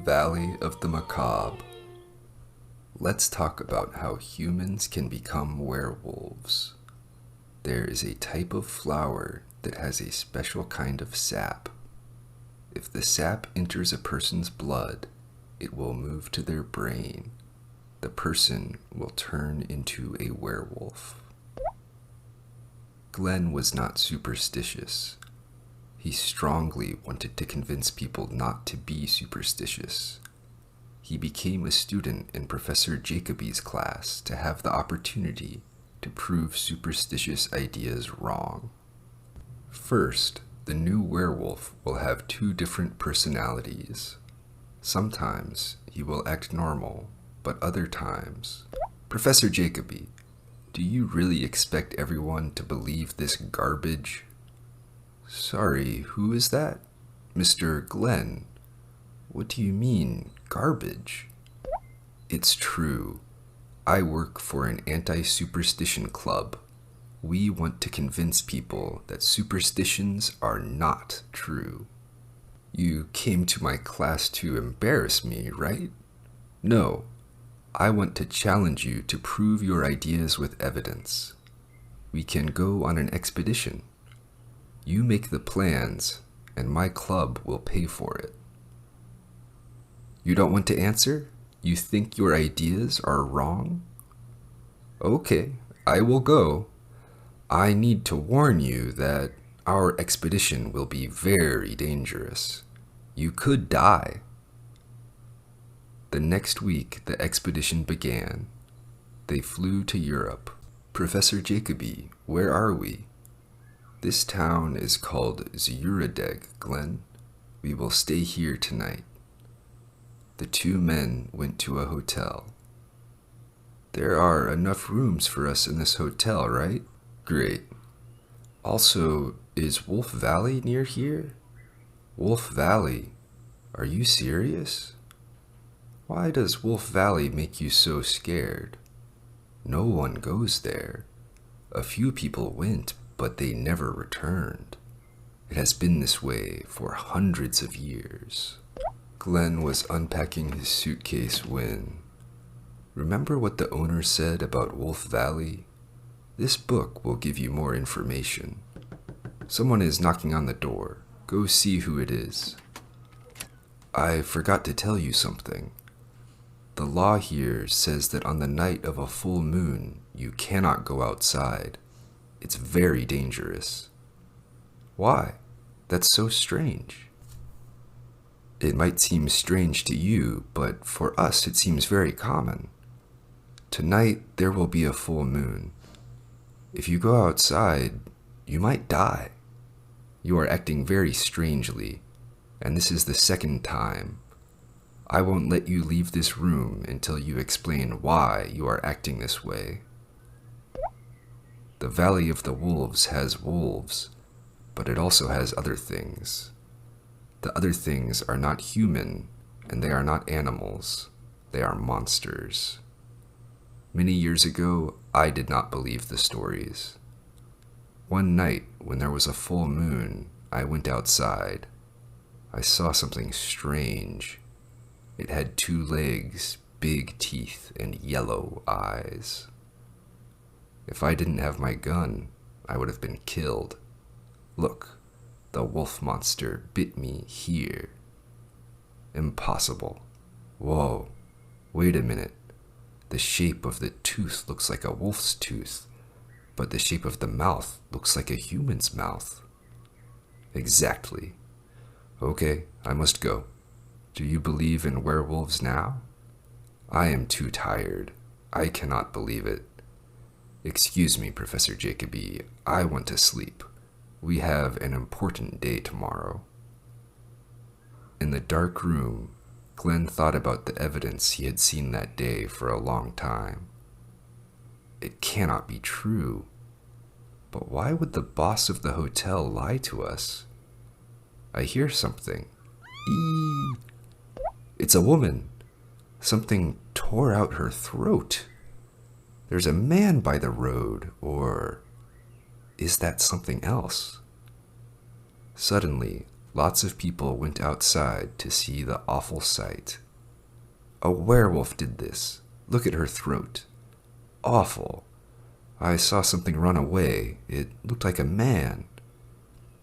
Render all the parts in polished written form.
Valley of the Macabre. Let's talk about how humans can become werewolves. There is a type of flower that has a special kind of sap. If the sap enters a person's blood, it will move to their brain. The person will turn into a werewolf. Glenn was not superstitious. He strongly wanted to convince people not to be superstitious. He became a student in Professor Jacoby's class to have the opportunity to prove superstitious ideas wrong. First, the new werewolf will have two different personalities. Sometimes he will act normal, but other times... Professor Jacoby, do you really expect everyone to believe this garbage? Sorry, who is that? Mr. Glenn. What do you mean, garbage? It's true. I work for an anti-superstition club. We want to convince people that superstitions are not true. You came to my class to embarrass me, right? No. I want to challenge you to prove your ideas with evidence. We can go on an expedition. You make the plans, and my club will pay for it. You don't want to answer? You think your ideas are wrong? Okay, I will go. I need to warn you that our expedition will be very dangerous. You could die. The next week, the expedition began. They flew to Europe. Professor Jacoby, where are we? This town is called Zuradeg, Glenn. We will stay here tonight. The two men went to a hotel. There are enough rooms for us in this hotel, right? Great. Also, is Wolf Valley near here? Wolf Valley? Are you serious? Why does Wolf Valley make you so scared? No one goes there. A few people went, but they never returned. It has been this way for hundreds of years. Glenn was unpacking his suitcase when... Remember what the owner said about Wolf Valley? This book will give you more information. Someone is knocking on the door. Go see who it is. I forgot to tell you something. The law here says that on the night of a full moon, you cannot go outside. It's very dangerous. Why? That's so strange. It might seem strange to you, but for us it seems very common. Tonight there will be a full moon. If you go outside, you might die. You are acting very strangely, and this is the second time. I won't let you leave this room until you explain why you are acting this way. The Valley of the Wolves has wolves, but it also has other things. The other things are not human, and they are not animals. They are monsters. Many years ago, I did not believe the stories. One night, when there was a full moon, I went outside. I saw something strange. It had 2 legs, big teeth, and yellow eyes. If I didn't have my gun, I would have been killed. Look, the wolf monster bit me here. Impossible. Whoa, wait a minute. The shape of the tooth looks like a wolf's tooth, but the shape of the mouth looks like a human's mouth. Exactly. Okay, I must go. Do you believe in werewolves now? I am too tired. I cannot believe it. Excuse me, Professor Jacoby. I want to sleep. We have an important day tomorrow. In the dark room, Glenn thought about the evidence he had seen that day for a long time. It cannot be true. But why would the boss of the hotel lie to us? I hear something. Eee! It's a woman. Something tore out her throat. There's a man by the road, or is that something else? Suddenly, Lots of people went outside to see the awful sight. A werewolf did this. Look at her throat. Awful. I saw something run away. It looked like a man.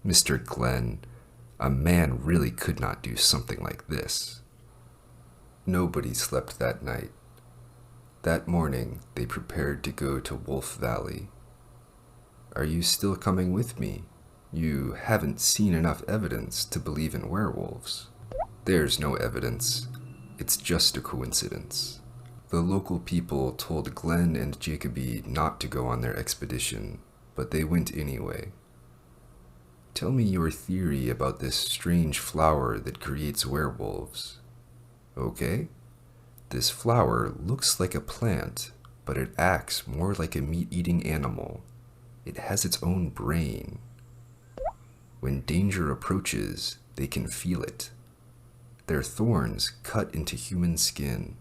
Mr. Glenn, a man really could not do something like this. Nobody slept that night. That morning, they prepared to go to Wolf Valley. Are you still coming with me? You haven't seen enough evidence to believe in werewolves. There's no evidence. It's just a coincidence. The local people told Glenn and Jacoby not to go on their expedition, but they went anyway. Tell me your theory about this strange flower that creates werewolves. Okay? This flower looks like a plant, but it acts more like a meat-eating animal. It has its own brain. When danger approaches, they can feel it. Their thorns cut into human skin.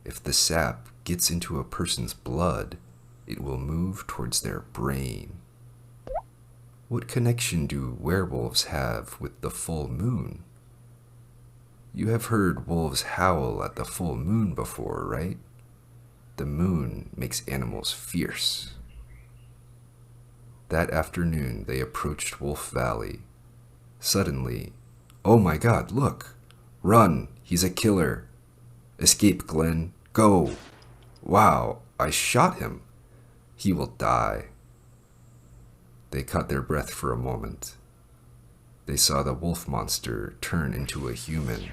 If the sap gets into a person's blood, it will move towards their brain. What connection do werewolves have with the full moon? You have heard wolves howl at the full moon before, right? The moon makes animals fierce. That afternoon, they approached Wolf Valley. Suddenly, oh my God, look! Run! He's a killer! Escape, Glenn! Go! Wow, I shot him! He will die. They caught their breath for a moment. They saw the wolf monster turn into a human.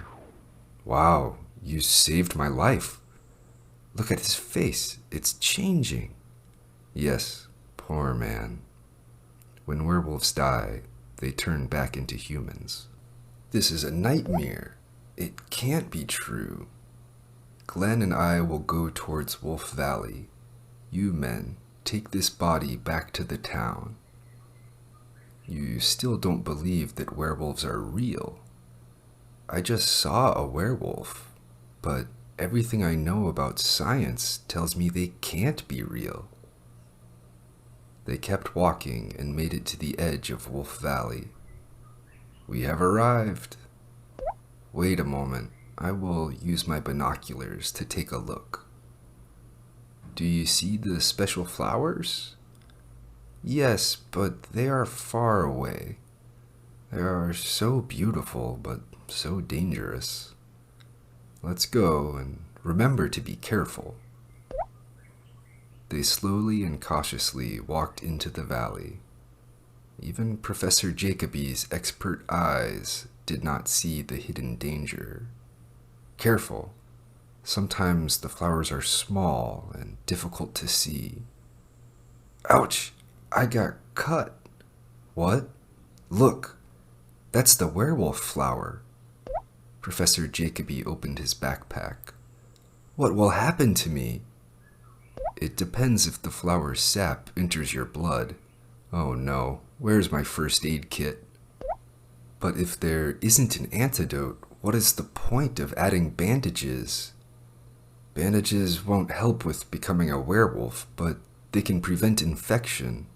Wow, you saved my life! Look at his face, it's changing. Yes, poor man. When werewolves die, they turn back into humans. This is a nightmare. It can't be true. Glenn and I will go towards Wolf Valley. You men, take this body back to the town. You still don't believe that werewolves are real. I just saw a werewolf, but everything I know about science tells me they can't be real. They kept walking and made it to the edge of Wolf Valley. We have arrived. Wait a moment. I will use my binoculars to take a look. Do you see the special flowers? Yes, but they are far away. They are so beautiful, but so dangerous. Let's go, and remember to be careful. They slowly and cautiously walked into the valley. Even Professor Jacoby's expert eyes did not see the hidden danger. Careful. Sometimes the flowers are small and difficult to see. Ouch! I got cut. What? Look! That's the werewolf flower. Professor Jacoby opened his backpack. What will happen to me? It depends if the flower's sap enters your blood. Oh no, where's my first aid kit? But if there isn't an antidote, what is the point of adding bandages? Bandages won't help with becoming a werewolf, but they can prevent infection.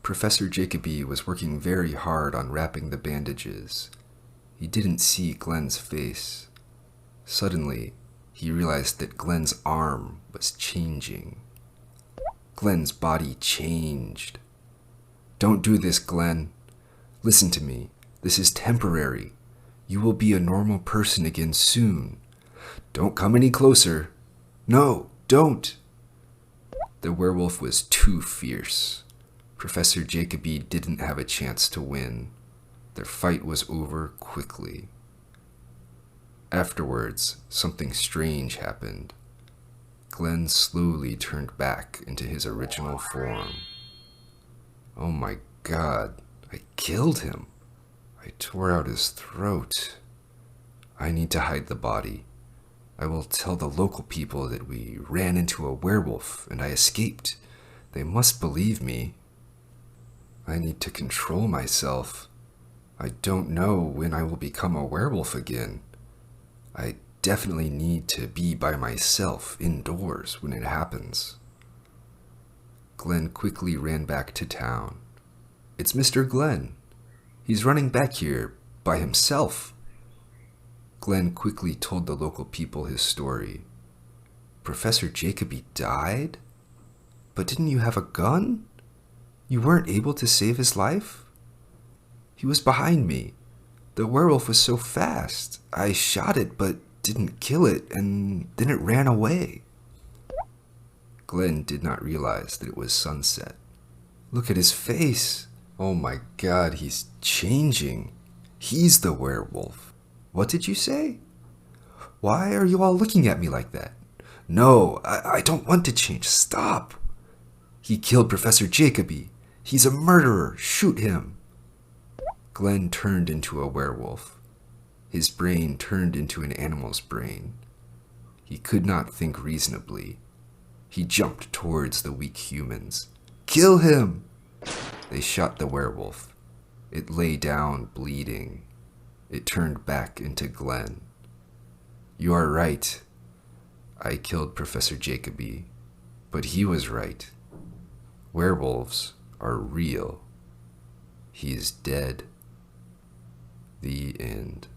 Professor Jacoby was working very hard on wrapping the bandages. He didn't see Glenn's face. Suddenly, he realized that Glenn's arm was changing. Glenn's body changed. Don't do this, Glenn. Listen to me. This is temporary. You will be a normal person again soon. Don't come any closer. No, don't. The werewolf was too fierce. Professor Jacoby didn't have a chance to win. Their fight was over quickly. Afterwards, something strange happened. Glenn slowly turned back into his original form. Oh my God, I killed him. I tore out his throat. I need to hide the body. I will tell the local people that we ran into a werewolf and I escaped. They must believe me. I need to control myself. I don't know when I will become a werewolf again. I definitely need to be by myself indoors when it happens. Glenn quickly ran back to town. It's Mr. Glenn. He's running back here by himself. Glenn quickly told the local people his story. Professor Jacoby died? But didn't you have a gun? You weren't able to save his life? He was behind me. The werewolf was so fast. I shot it but didn't kill it, and then it ran away. Glenn did not realize that it was sunset. Look at his face. Oh my God, he's changing. He's the werewolf. What did you say? Why are you all looking at me like that? No, I don't want to change. Stop. He killed Professor Jacoby. He's a murderer. Shoot him. Glenn turned into a werewolf. His brain turned into an animal's brain. He could not think reasonably. He jumped towards the weak humans. Kill him! They shot the werewolf. It lay down, bleeding. It turned back into Glenn. You are right. I killed Professor Jacoby, but he was right. Werewolves are real. He is dead. The end.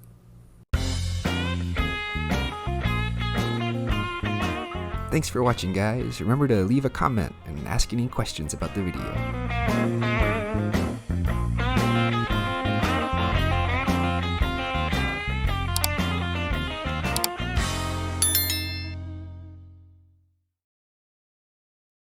Thanks for watching, guys. Remember to leave a comment and ask any questions about the video.